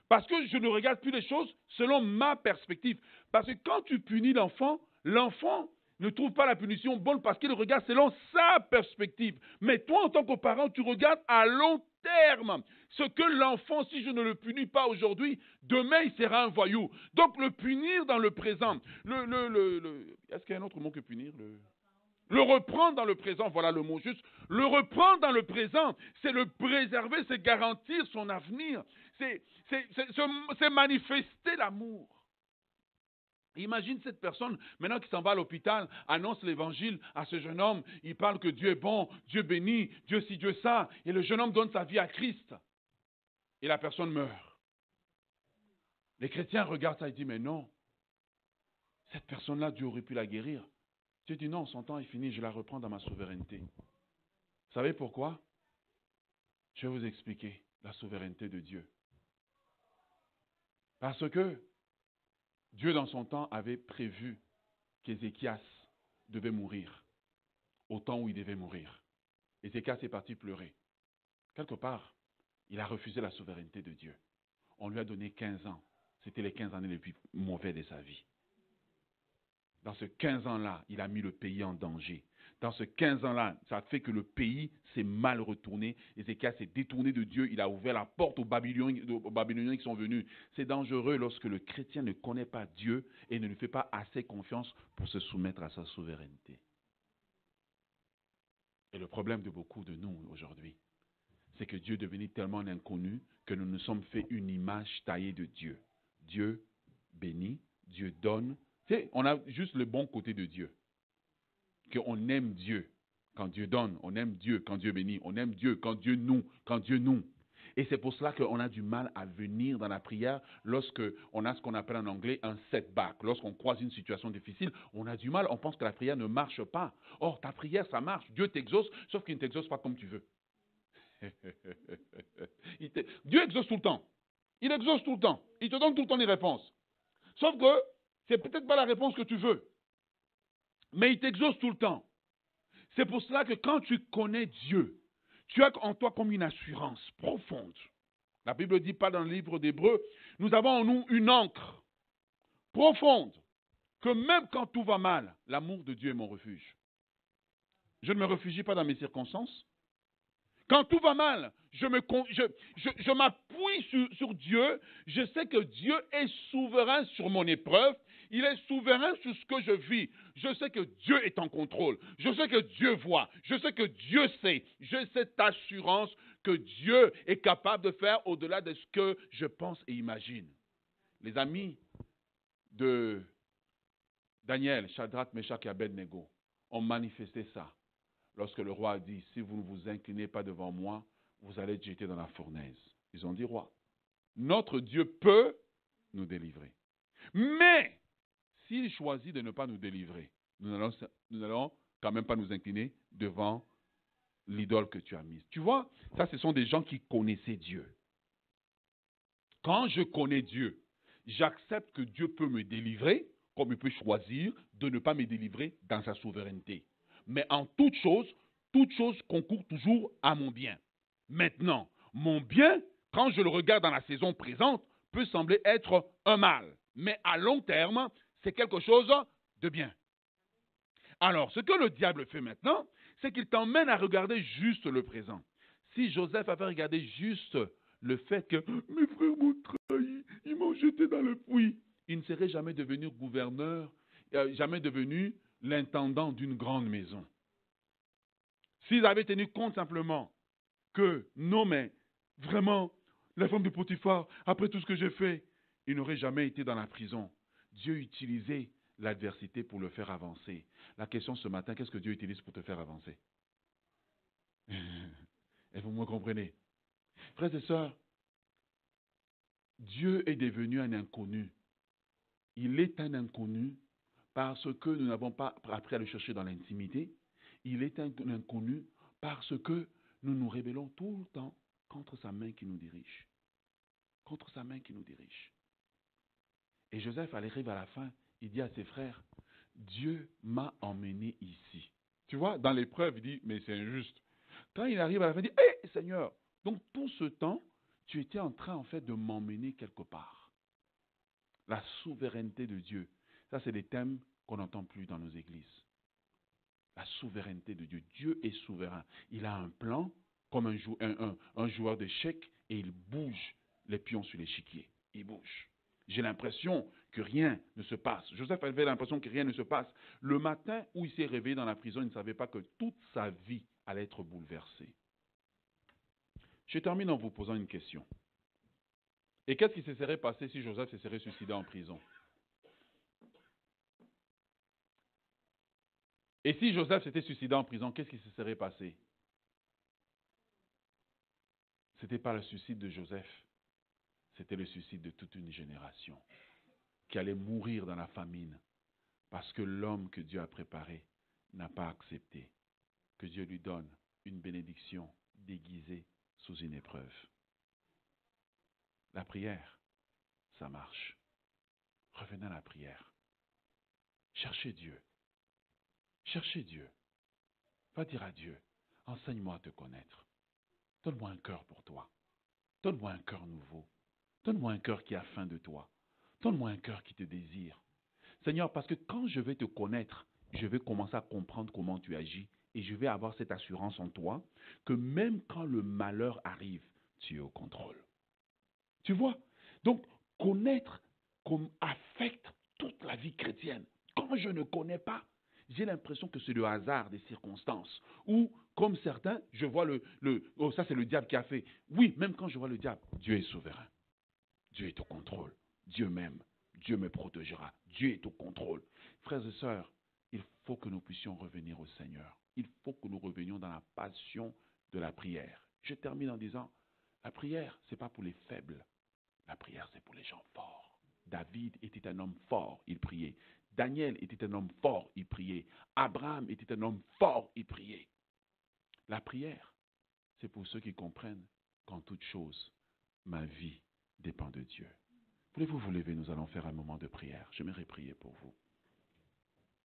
Parce que je ne regarde plus les choses selon ma perspective. Parce que quand tu punis l'enfant, l'enfant ne trouve pas la punition bonne parce qu'il regarde selon sa perspective. Mais toi, en tant que parent, tu regardes à long terme. Ce que l'enfant, si je ne le punis pas aujourd'hui, demain, il sera un voyou. Donc, le punir dans le présent. Est-ce qu'il y a un autre mot que punir? Le reprendre dans le présent, voilà le mot juste. Le reprendre dans le présent, c'est le préserver, c'est garantir son avenir. C'est manifester l'amour. Imagine cette personne, maintenant qui s'en va à l'hôpital, annonce l'évangile à ce jeune homme. Il parle que Dieu est bon, Dieu bénit, Dieu ci, Dieu ça. Et le jeune homme donne sa vie à Christ. Et la personne meurt. Les chrétiens regardent ça et disent, mais non, cette personne-là, Dieu aurait pu la guérir. Dieu dit, non, son temps est fini, je la reprends dans ma souveraineté. Vous savez pourquoi? Je vais vous expliquer la souveraineté de Dieu. Parce que Dieu, dans son temps, avait prévu qu'Ézéchias devait mourir au temps où il devait mourir. Ézéchias est parti pleurer. Quelque part, il a refusé la souveraineté de Dieu. On lui a donné 15 ans. C'était les 15 années les plus mauvaises de sa vie. Dans ce 15 ans-là, il a mis le pays en danger. Dans ce 15 ans-là, ça a fait que le pays s'est mal retourné. Ézéchias s'est détourné de Dieu. Il a ouvert la porte aux Babyloniens qui sont venus. C'est dangereux lorsque le chrétien ne connaît pas Dieu et ne lui fait pas assez confiance pour se soumettre à sa souveraineté. Et le problème de beaucoup de nous aujourd'hui, c'est que Dieu est devenu tellement inconnu que nous nous sommes fait une image taillée de Dieu. Dieu bénit, Dieu donne. Tu sais, on a juste le bon côté de Dieu. Qu'on aime Dieu quand Dieu donne, on aime Dieu quand Dieu bénit, on aime Dieu quand Dieu nous. Et c'est pour cela qu'on a du mal à venir dans la prière lorsque on a ce qu'on appelle en anglais un setback. Lorsqu'on croise une situation difficile, on a du mal, on pense que la prière ne marche pas. Or, ta prière, ça marche. Dieu t'exauce, sauf qu'il ne t'exauce pas comme tu veux. Dieu exauce tout le temps. Il exauce tout le temps. Il te donne tout le temps des réponses. Sauf que c'est peut-être pas la réponse que tu veux. Mais il t'exauce tout le temps. C'est pour cela que quand tu connais Dieu, tu as en toi comme une assurance profonde. La Bible dit pas dans le livre d'Hébreux, nous avons en nous une ancre profonde, que même quand tout va mal, l'amour de Dieu est mon refuge. Je ne me réfugie pas dans mes circonstances. Quand tout va mal, je m'appuie sur Dieu. Je sais que Dieu est souverain sur mon épreuve. Il est souverain sur ce que je vis. Je sais que Dieu est en contrôle. Je sais que Dieu voit. Je sais que Dieu sait. J'ai cette assurance que Dieu est capable de faire au-delà de ce que je pense et imagine. Les amis de Daniel, Shadrach, Meshach et Abednego ont manifesté ça. Lorsque le roi a dit, si vous ne vous inclinez pas devant moi, vous allez être jetés dans la fournaise. Ils ont dit, roi, notre Dieu peut nous délivrer. Mais, s'il choisit de ne pas nous délivrer, nous n'allons quand même pas nous incliner devant l'idole que tu as mise. Tu vois, ça, ce sont des gens qui connaissaient Dieu. Quand je connais Dieu, j'accepte que Dieu peut me délivrer, comme il peut choisir de ne pas me délivrer dans sa souveraineté. Mais en toute chose concourt toujours à mon bien. Maintenant, mon bien, quand je le regarde dans la saison présente, peut sembler être un mal. Mais à long terme, c'est quelque chose de bien. Alors, ce que le diable fait maintenant, c'est qu'il t'emmène à regarder juste le présent. Si Joseph avait regardé juste le fait que mes frères m'ont trahi, ils m'ont jeté dans le puits, il ne serait jamais devenu gouverneur, jamais devenu l'intendant d'une grande maison. S'ils avaient tenu compte simplement que non, mais vraiment, la femme de Potiphar, après tout ce que j'ai fait, il n'aurait jamais été dans la prison. Dieu utilisait l'adversité pour le faire avancer. La question ce matin, qu'est-ce que Dieu utilise pour te faire avancer? Et vous me comprenez? Frères et sœurs, Dieu est devenu un inconnu. Il est un inconnu parce que nous n'avons pas appris à le chercher dans l'intimité. Il est un inconnu parce que nous nous rébellons tout le temps contre sa main qui nous dirige. Contre sa main qui nous dirige. Et Joseph arrive à la fin, il dit à ses frères, Dieu m'a emmené ici. Tu vois, dans l'épreuve, il dit, mais c'est injuste. Quand il arrive à la fin, il dit, hé Seigneur, donc tout ce temps, tu étais en train en fait de m'emmener quelque part. La souveraineté de Dieu. Ça, c'est des thèmes qu'on n'entend plus dans nos églises. La souveraineté de Dieu. Dieu est souverain. Il a un plan comme un joueur d'échecs et il bouge les pions sur l'échiquier. Il bouge. J'ai l'impression que rien ne se passe. Joseph avait l'impression que rien ne se passe. Le matin où il s'est réveillé dans la prison, il ne savait pas que toute sa vie allait être bouleversée. Je termine en vous posant une question. Et qu'est-ce qui se serait passé si Joseph se serait suicidé en prison? Et si Joseph s'était suicidé en prison, qu'est-ce qui se serait passé? Ce n'était pas le suicide de Joseph, c'était le suicide de toute une génération qui allait mourir dans la famine parce que l'homme que Dieu a préparé n'a pas accepté que Dieu lui donne une bénédiction déguisée sous une épreuve. La prière, ça marche. Revenez à la prière. Cherchez Dieu. Cherchez Dieu. Va dire à Dieu, enseigne-moi à te connaître. Donne-moi un cœur pour toi. Donne-moi un cœur nouveau. Donne-moi un cœur qui a faim de toi. Donne-moi un cœur qui te désire. Seigneur, parce que quand je vais te connaître, je vais commencer à comprendre comment tu agis et je vais avoir cette assurance en toi que même quand le malheur arrive, tu es au contrôle. Tu vois? Donc, connaître affecte toute la vie chrétienne. Quand je ne connais pas, j'ai l'impression que c'est le hasard des circonstances. Ou, comme certains, je vois oh, ça c'est le diable qui a fait. Oui, même quand je vois le diable, Dieu est souverain. Dieu est au contrôle. Dieu m'aime. Dieu me protégera. Dieu est au contrôle. Frères et sœurs, il faut que nous puissions revenir au Seigneur. Il faut que nous revenions dans la passion de la prière. Je termine en disant, La prière, ce n'est pas pour les faibles. La prière, c'est pour les gens forts. David était un homme fort, il priait. Daniel était un homme fort, il priait. Abraham était un homme fort, il priait. La prière, c'est pour ceux qui comprennent qu'en toute chose, ma vie dépend de Dieu. Voulez-vous vous lever? Nous allons faire un moment de prière. J'aimerais prier pour vous.